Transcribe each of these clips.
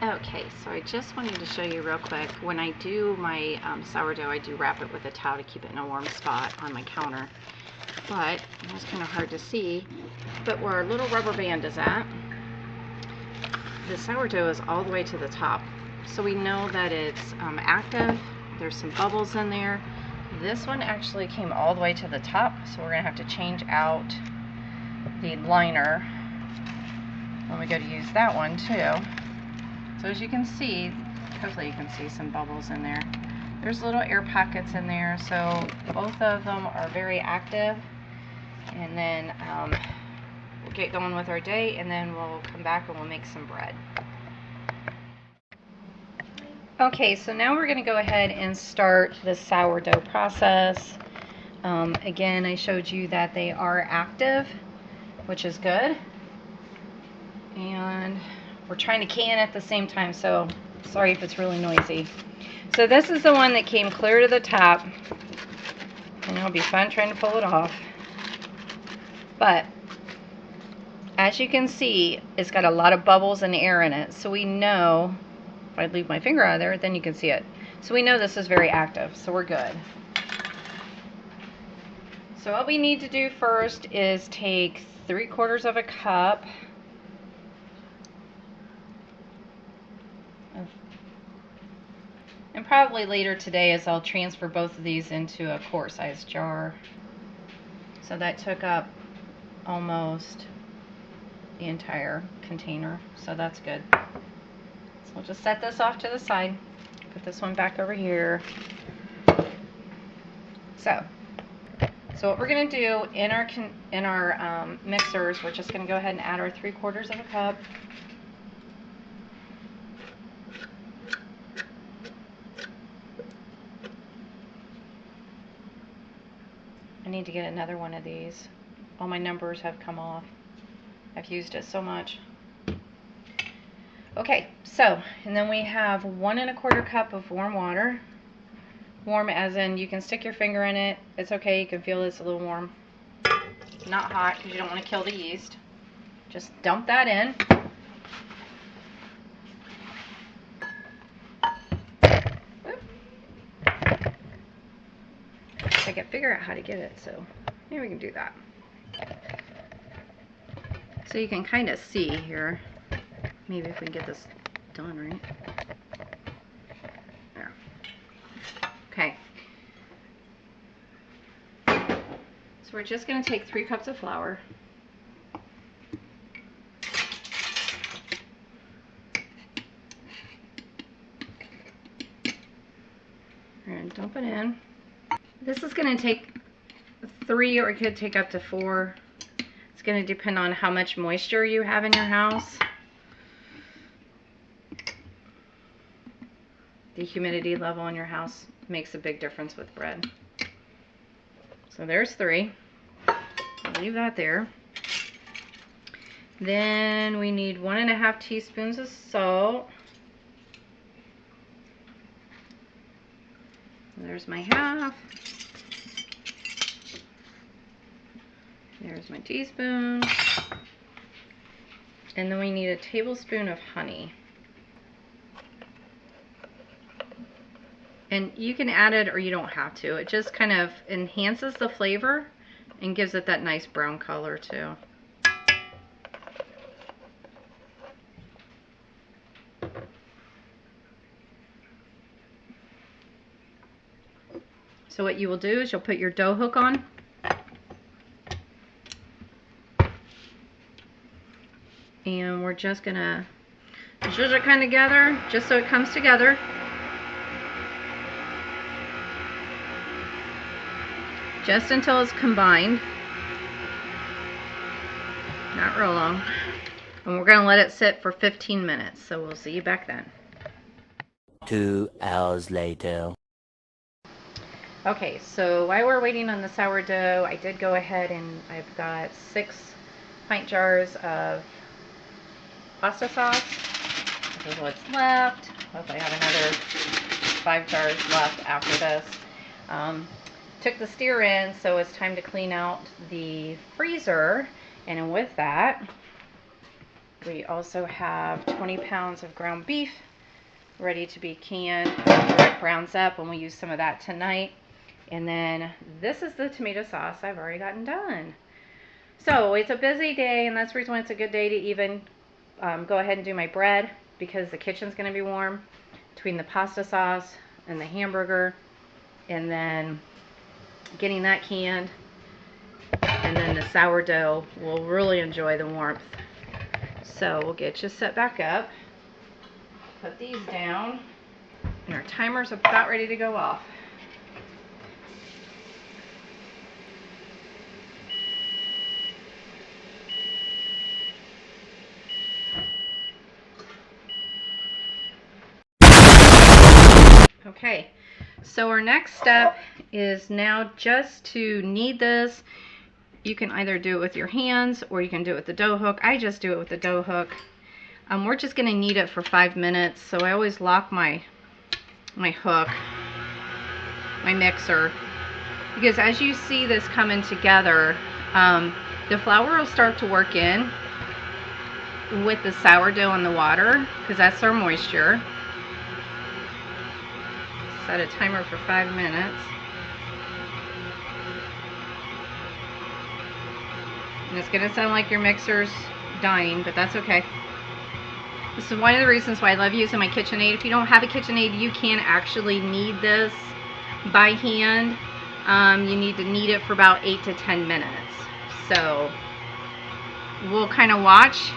Okay, so I just wanted to show you real quick. When I do my sourdough, I do wrap it with a towel to keep it in a warm spot on my counter. But it was kind of hard to see. But where our little rubber band is at, the sourdough is all the way to the top. So we know that it's active. There's some bubbles in there. This one actually came all the way to the top, so we're going to have to change out the liner when we go to use that one too. So as you can see, hopefully you can see some bubbles in there. There's little air pockets in there, so both of them are very active. And then we'll get going with our day, and then we'll come back and we'll make some bread. Okay, so now we're going to go ahead and start the sourdough process. Again, I showed you that they are active, which is good. And we're trying to can at the same time, so sorry if it's really noisy. So this is the one that came clear to the top, and it'll be fun trying to pull it off. But as you can see, it's got a lot of bubbles and air in it, so we know, if I leave my finger out of there, then you can see it. So we know this is very active, so we're good. So what we need to do first is take 3/4 of a cup and probably later today as I'll transfer both of these into a quart-sized jar. So that took up almost the entire container, so that's good. So we'll just set this off to the side, put this one back over here. So what we're going to do in our mixers, we're just going to go ahead and add our 3/4 of a cup. I need to get another one of these. All my numbers have come off. I've used it so much. Okay, so, and then we have 1 1/4 cup of warm water. Warm as in you can stick your finger in it. It's okay, you can feel it's a little warm. Not hot because you don't want to kill the yeast. Just dump that in. I can figure out how to get it, so maybe we can do that. So you can kind of see here, maybe if we can get this done right. There. Okay. So we're just going to take 3 cups of flour. We're going to dump it in. This is going to take 3, or it could take up to 4. It's going to depend on how much moisture you have in your house. The humidity level in your house makes a big difference with bread. So there's 3. I'll leave that there. Then we need 1 1/2 teaspoons of salt. There's my half. There's my teaspoon. And then we need a tablespoon of honey. And you can add it or you don't have to. It just kind of enhances the flavor and gives it that nice brown color too. So what you will do is you'll put your dough hook on. And we're just gonna zhuzh it kind of together, just so it comes together. Just until it's combined. Not real long. And we're gonna let it sit for 15 minutes, so we'll see you back then. 2 hours later. Okay, so while we're waiting on the sourdough, I did go ahead and I've got 6 pint jars of pasta sauce. This is what's left. Hopefully I have another 5 jars left after this. Took the steer in, so it's time to clean out the freezer. And with that, We also have 20 pounds of ground beef ready to be canned after it browns up, and we'll use some of that tonight. And then this is the tomato sauce I've already gotten done. So it's a busy day, and that's the reason why it's a good day to even go ahead and do my bread, because the kitchen's going to be warm between the pasta sauce and the hamburger, and then getting that canned, and then the sourdough will really enjoy the warmth. So we'll get you set back up, put these down, and our timer's about ready to go off. Okay, so our next step is now just to knead this. You can either do it with your hands or you can do it with the dough hook. I just do it with the dough hook. We're just going to knead it for 5 minutes, so I always lock my hook, my mixer, because as you see this coming together, the flour will start to work in with the sourdough and the water, because that's their moisture. Set a timer for 5 minutes. And it's going to sound like your mixer's dying, but that's okay. This is one of the reasons why I love using my KitchenAid. If you don't have a KitchenAid, you can actually knead this by hand. You need to knead it for about 8 to 10 minutes. So we'll kind of watch.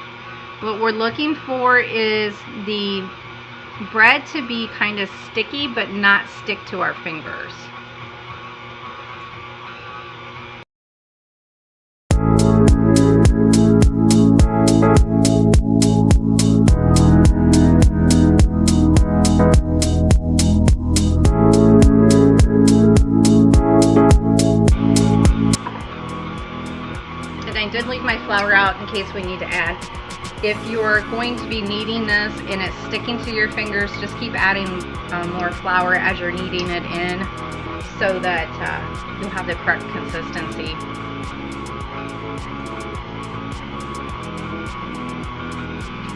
What we're looking for is the bread to be kind of sticky but not stick to our fingers. And I did leave my flour out in case we need to add. If you're going to be kneading this and it's sticking to your fingers, just keep adding more flour as you're kneading it in, so that you'll have the correct consistency.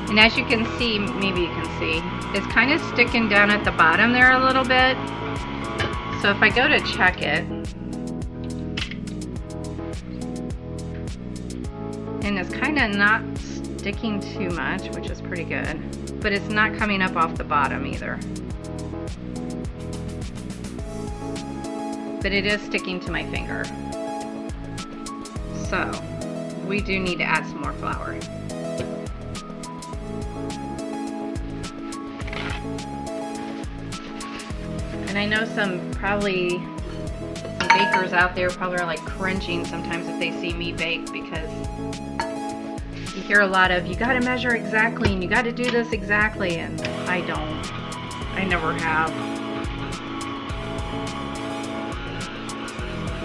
And as you can see, maybe you can see, it's kind of sticking down at the bottom there a little bit. So if I go to check it, and it's kind of not sticking too much, which is pretty good, but it's not coming up off the bottom either. But it is sticking to my finger. So we do need to add some more flour. And I know some bakers out there probably are like cringing sometimes if they see me bake, because you hear a lot of, you got to measure exactly and you got to do this exactly, and I don't. I never have.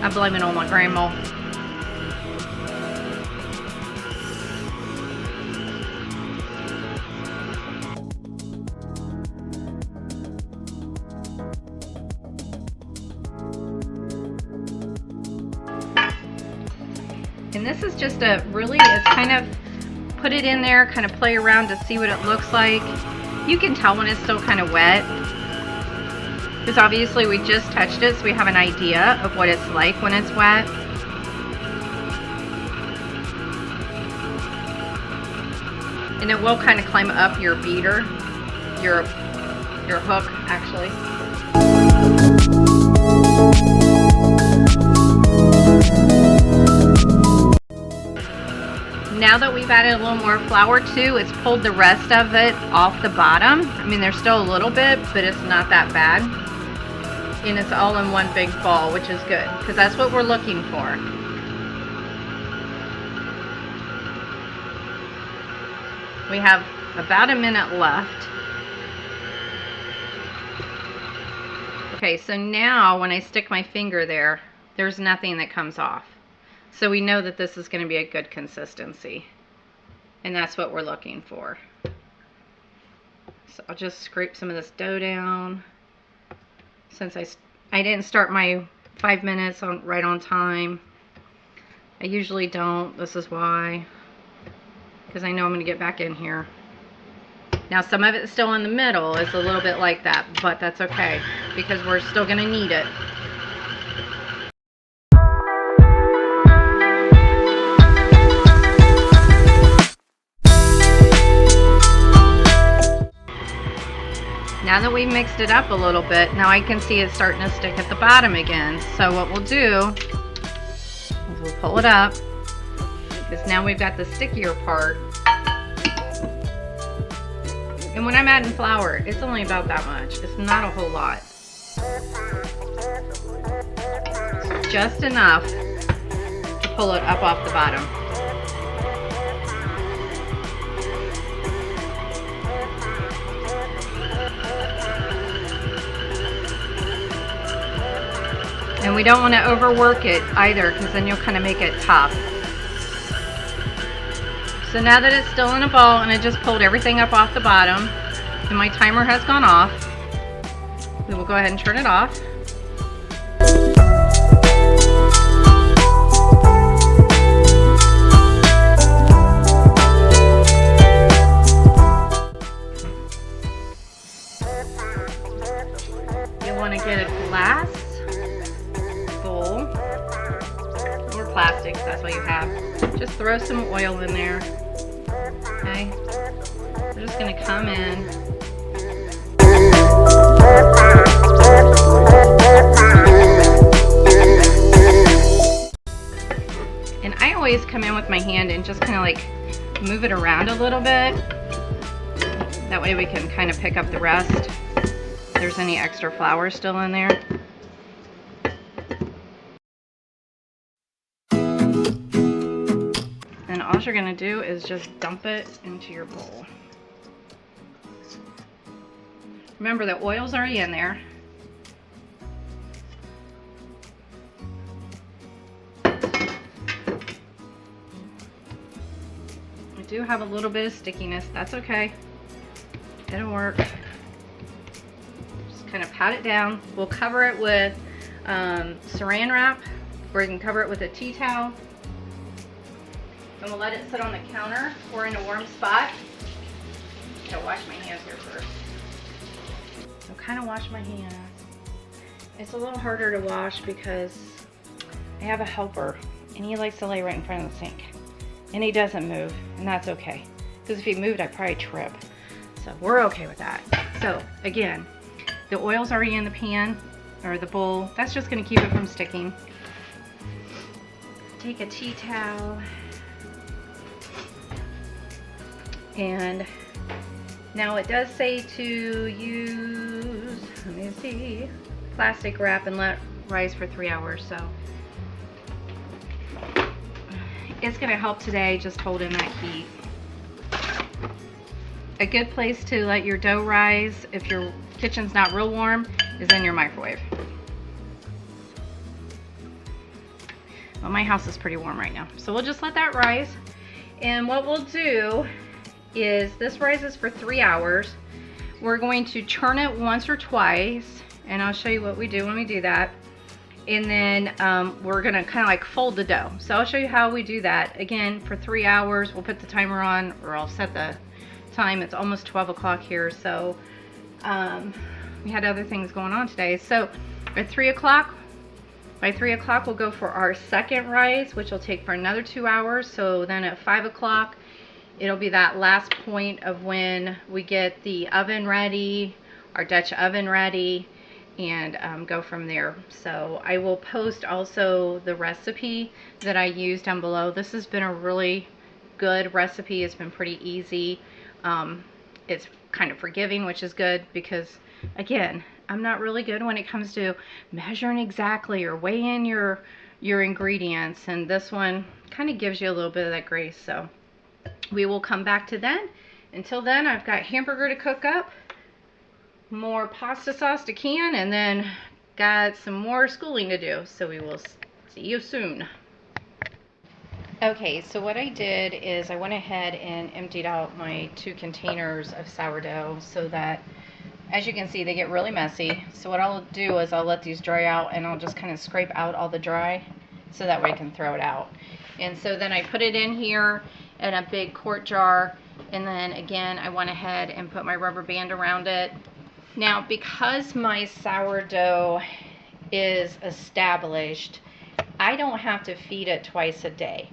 I blame it on my grandma. And this is just it's kind of put it in there, kind of play around to see what it looks like. You can tell when it's still kind of wet, because obviously we just touched it, so we have an idea of what it's like when it's wet. And it will kind of climb up your beater, your hook actually. Now that we've added a little more flour too, it's pulled the rest of it off the bottom. I mean, there's still a little bit, but it's not that bad. And it's all in one big ball, which is good, because that's what we're looking for. We have about a minute left. Okay, so now when I stick my finger there, there's nothing that comes off. So we know that this is going to be a good consistency. And that's what we're looking for. So I'll just scrape some of this dough down. Since I didn't start my 5 minutes right on time. I usually don't. This is why. because I know I'm going to get back in here. Now some of it's still in the middle. It's a little bit like that, but that's okay because we're still going to need it. Now that we've mixed it up a little bit, now I can see it starting to stick at the bottom again. So what we'll do is we'll pull it up, because now we've got the stickier part. And when I'm adding flour, it's only about that much. It's not a whole lot. It's just enough to pull it up off the bottom. And we don't want to overwork it either, because then you'll kind of make it tough. So now that it's still in a ball and I just pulled everything up off the bottom and my timer has gone off, we will go ahead and turn it off. You'll want to get a glass bowl or plastic, that's what you have. Just throw some oil in there. Okay, we're just going to come in. And I always come in with my hand and just kind of like move it around a little bit. That way we can kind of pick up the rest. If there's any extra flour still in there. And all you're going to do is just dump it into your bowl. Remember, the oil's already in there. I do have a little bit of stickiness. That's okay. It'll work. Just kind of pat it down. We'll cover it with saran wrap, or you can cover it with a tea towel. And we'll let it sit on the counter or in a warm spot. I'll wash my hands here first. I'll kind of wash my hands. It's a little harder to wash because I have a helper and he likes to lay right in front of the sink. And he doesn't move, and that's okay. Because if he moved, I'd probably trip. So we're okay with that. So again, the oil's already in the pan or the bowl. That's just going to keep it from sticking. Take a tea towel. And now it does say to use, let me see, plastic wrap and let rise for 3 hours. So it's going to help today just holding that heat. A good place to let your dough rise if your kitchen's not real warm is in your microwave. Well, my house is pretty warm right now. So we'll just let that rise. And what we'll do is this rises for 3 hours. We're going to churn it once or twice, and I'll show you what we do when we do that. And then we're gonna kind of like fold the dough. So I'll show you how we do that. Again, for 3 hours, we'll put the timer on, or I'll set the time. It's almost 12 o'clock here, so we had other things going on today. So at 3 o'clock, by 3 o'clock, we'll go for our second rise, which will take for another 2 hours. So then at 5 o'clock, it'll be that last point of when we get the oven ready, our Dutch oven ready, and go from there. So I will post also the recipe that I use down below. This has been a really good recipe. It's been pretty easy. It's kind of forgiving, which is good because, again, I'm not really good when it comes to measuring exactly or weighing your ingredients, and this one kind of gives you a little bit of that grace. So we will come back to then. Until then, I've got hamburger to cook up, more pasta sauce to can, and then got some more schooling to do. So we will see you soon. Okay, so what I did is I went ahead and emptied out my 2 containers of sourdough so that, as you can see, they get really messy. So what I'll do is I'll let these dry out, and I'll just kind of scrape out all the dry so that way I can throw it out. And so then I put it in here, in a big quart jar. And then again, I went ahead and put my rubber band around it. Now, because my sourdough is established, I don't have to feed it twice a day.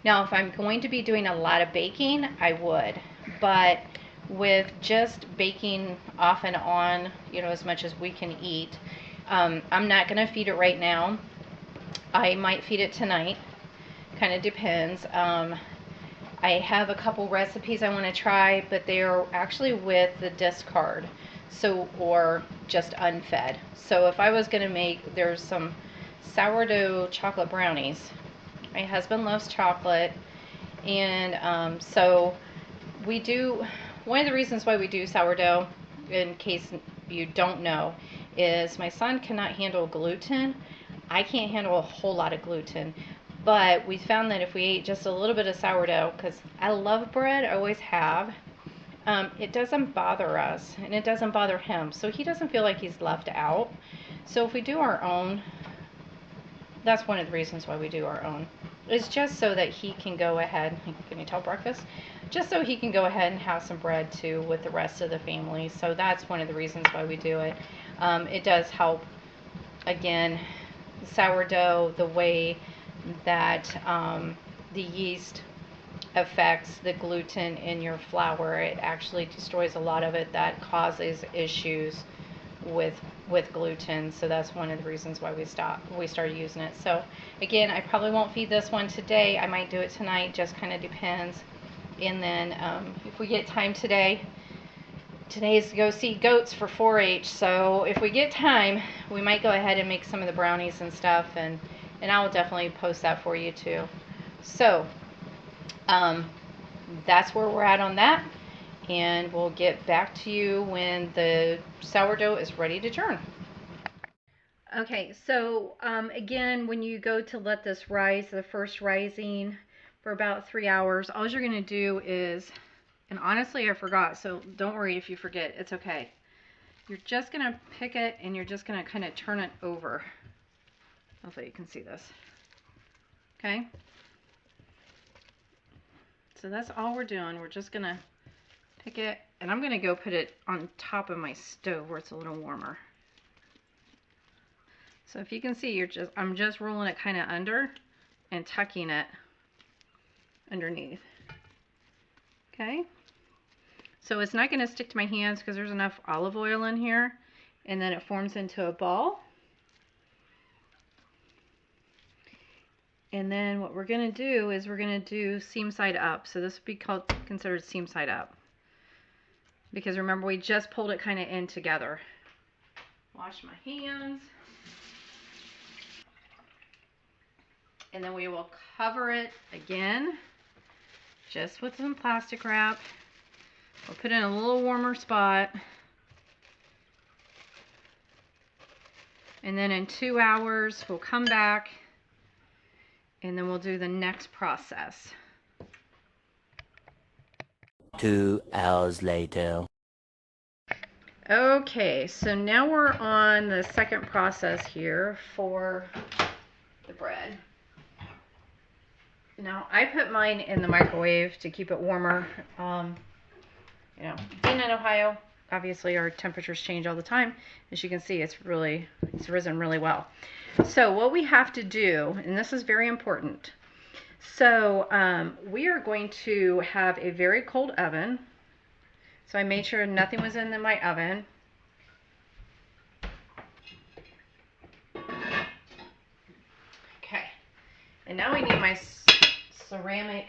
Now, if I'm going to be doing a lot of baking, I would. But with just baking off and on, you know, as much as we can eat, I'm not going to feed it right now. I might feed it tonight. Kind of depends. I have a couple recipes I want to try, but they are actually with the discard, so, or just unfed. So if I was going to make, there's some sourdough chocolate brownies. My husband loves chocolate, and so we do, one of the reasons why we do sourdough, in case you don't know, is my son cannot handle gluten. I can't handle a whole lot of gluten. But we found that if we ate just a little bit of sourdough, because I love bread, I always have, it doesn't bother us, and it doesn't bother him. So he doesn't feel like he's left out. So if we do our own, that's one of the reasons why we do our own. It's just so that he can go ahead, can you tell breakfast? Just so he can go ahead and have some bread too with the rest of the family. So that's one of the reasons why we do it. It does help, again, sourdough, the way that the yeast affects the gluten in your flour. It actually destroys a lot of it that causes issues with gluten. So that's one of the reasons why we started using it. So again, I probably won't feed this one today. I might do it tonight, just kind of depends. And then if we get time today's to go see goats for 4-H. So if we get time, we might go ahead and make some of the brownies and stuff, and I will definitely post that for you too. So that's where we're at on that, and we'll get back to you when the sourdough is ready to churn. Okay, so again, when you go to let this rise, the first rising for about 3 hours, all you're going to do is, and honestly I forgot, so don't worry if you forget, it's okay. You're just going to pick it and you're just going to kind of turn it over. Hopefully you can see this. Okay, so that's all we're doing. We're just gonna pick it, and I'm gonna go put it on top of my stove where it's a little warmer. So if you can see, I'm just rolling it kind of under and tucking it underneath. Okay, so it's not gonna stick to my hands because there's enough olive oil in here, and then it forms into a ball. And then what we're going to do is we're going to do seam side up. So this would be considered seam side up. Because remember, we just pulled it kind of in together. Wash my hands. And then we will cover it again, just with some plastic wrap. We'll put it in a little warmer spot. And then in 2 hours, we'll come back, and then we'll do the next process. 2 hours later. Okay, so now we're on the second process here for the bread. Now, I put mine in the microwave to keep it warmer. You know, being in Ohio, obviously our temperatures change all the time. As you can see, it's risen really well. So what we have to do, and this is very important, so we are going to have a very cold oven. So I made sure nothing was in my oven. Okay, and now we need my ceramic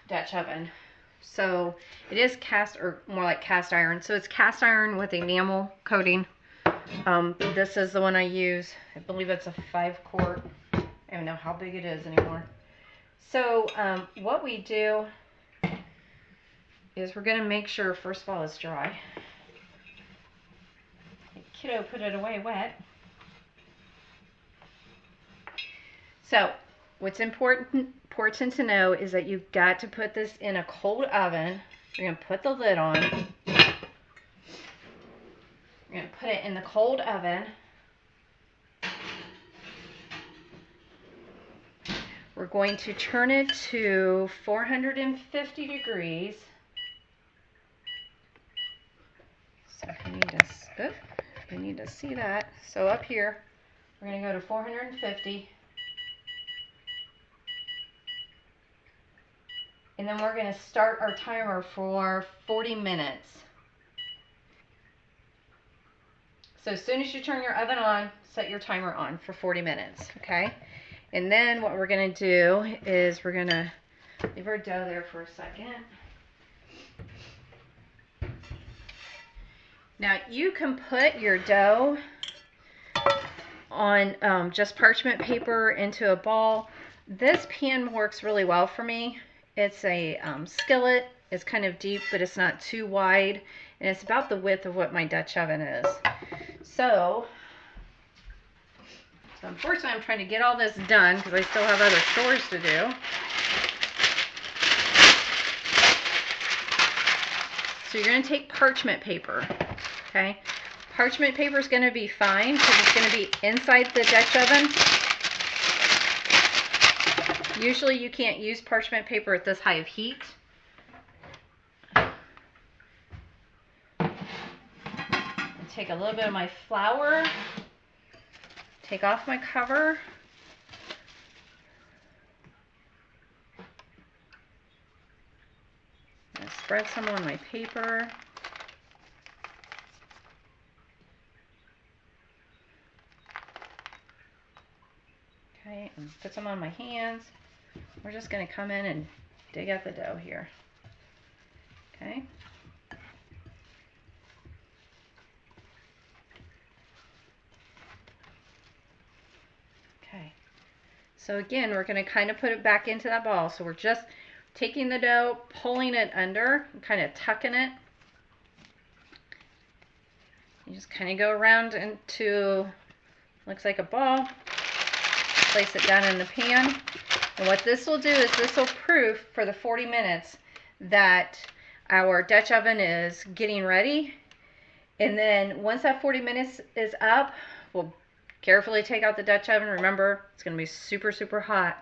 Dutch oven. So it is cast, or more like cast iron. So it's cast iron with enamel coating. This is the one I use. I believe it's a 5-quart. I don't know how big it is anymore. So what we do is we're going to make sure, first of all, it's dry. Kiddo put it away wet. So what's important to know is that you've got to put this in a cold oven. You're going to put the lid on. You're going to put it in the cold oven. We're going to turn it to 450 degrees. So you need to see that. So up here, we're going to go to 450. And then we're going to start our timer for 40 minutes. So as soon as you turn your oven on, set your timer on for 40 minutes, okay? And then what we're going to do is we're going to leave our dough there for a second. Now you can put your dough on just parchment paper into a ball. This pan works really well for me. It's a skillet. It's kind of deep, but it's not too wide. And it's about the width of what my Dutch oven is. So unfortunately, I'm trying to get all this done because I still have other chores to do. So you're going to take parchment paper, okay? Parchment paper is going to be fine because it's going to be inside the Dutch oven. Usually you can't use parchment paper at this high of heat. Take a little bit of my flour, take off my cover, and spread some on my paper. Okay, and put some on my hands. We're just going to come in and dig out the dough here. Okay. Okay. So again, we're going to kind of put it back into that ball. So we're just taking the dough, pulling it under, and kind of tucking it. You just kind of go around into, looks like a ball. Place it down in the pan. And what this will do is this will prove for the 40 minutes that our Dutch oven is getting ready. And then once that 40 minutes is up, we'll carefully take out the Dutch oven. Remember, it's going to be super, super hot.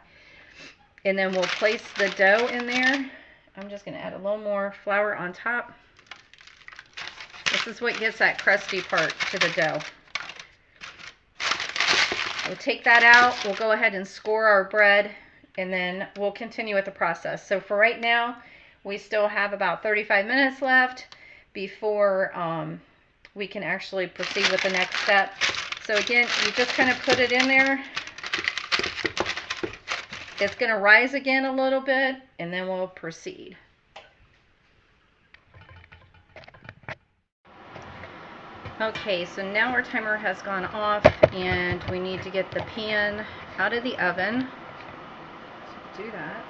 And then we'll place the dough in there. I'm just going to add a little more flour on top. This is what gets that crusty part to the dough. We'll take that out. We'll go ahead and score our bread, and then we'll continue with the process. So for right now, we still have about 35 minutes left before we can actually proceed with the next step. So again, you just kind of put it in there. It's going to rise again a little bit, and then we'll proceed. Okay, so now our timer has gone off, and we need to get the pan out of the oven. So do that.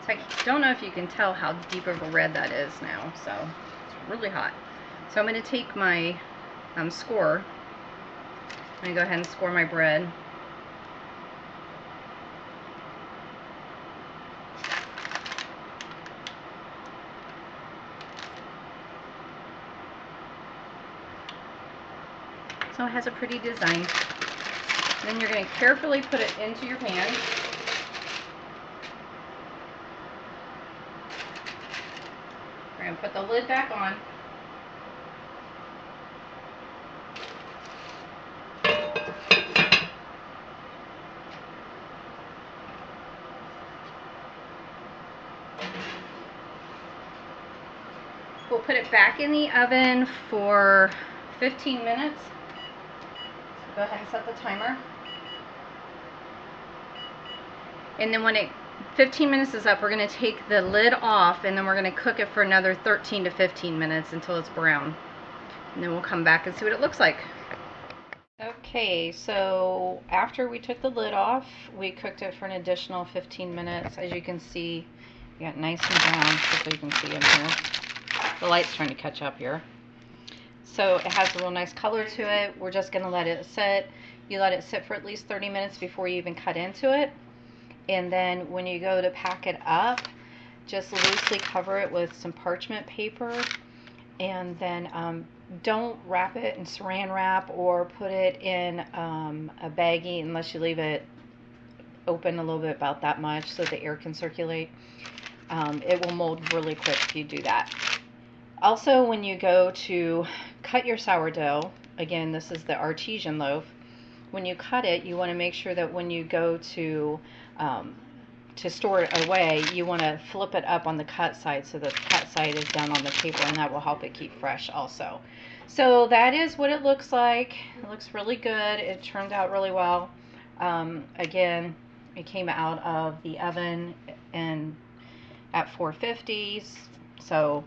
I don't know if you can tell how deep of a red that is now, so it's really hot. So I'm going to take my scorer. I'm going to go ahead and score my bread. So it has a pretty design. Then you're going to carefully put it into your pan. We're going to put the lid back on. We'll put it back in the oven for 15 minutes. So go ahead and set the timer. And then when 15 minutes is up, we're going to take the lid off, and then we're going to cook it for another 13 to 15 minutes until it's brown. And then we'll come back and see what it looks like. Okay, so after we took the lid off, we cooked it for an additional 15 minutes. As you can see, we got nice and brown. Hopefully you can see in here. The light's trying to catch up here. So it has a real nice color to it. We're just going to let it sit. You let it sit for at least 30 minutes before you even cut into it. And then when you go to pack it up, just loosely cover it with some parchment paper. And then don't wrap it in saran wrap or put it in a baggie unless you leave it open a little bit, about that much, so the air can circulate. It will mold really quick if you do that. Also, when you go to cut your sourdough, again, this is the artisan loaf. When you cut it, you want to make sure that when you go to store it away, you want to flip it up on the cut side so the cut side is down on the paper, and that will help it keep fresh also. So that is what it looks like. It looks really good. It turned out really well. Again, it came out of the oven and at 450. So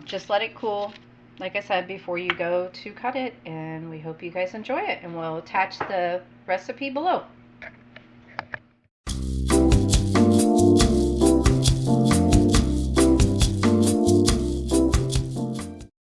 just let it cool, like I said, before you go to cut it, and we hope you guys enjoy it, and we'll attach the recipe below.